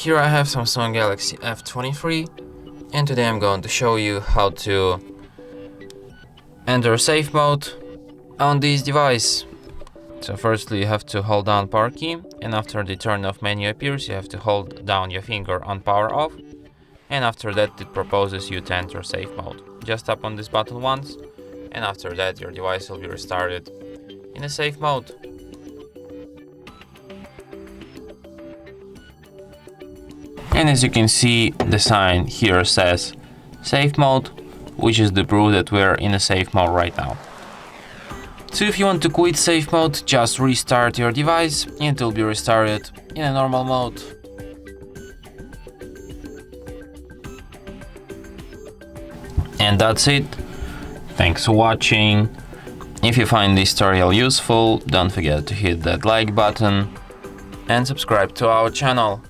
Here I have Samsung Galaxy F23, and today I'm going to show you how to enter safe mode on this device. So firstly you have to hold down power key, and after the turn off menu appears you have to hold down your finger on power off, and after that it proposes you to enter safe mode. Just tap on this button once, and after that your device will be restarted in a safe mode. And as you can see, the sign here says safe mode, which is the proof that we're in a safe mode right now. So if you want to quit safe mode, just restart your device and it will be restarted in a normal mode. And that's it. Thanks for watching. If you find this tutorial useful, don't forget to hit that like button and subscribe to our channel.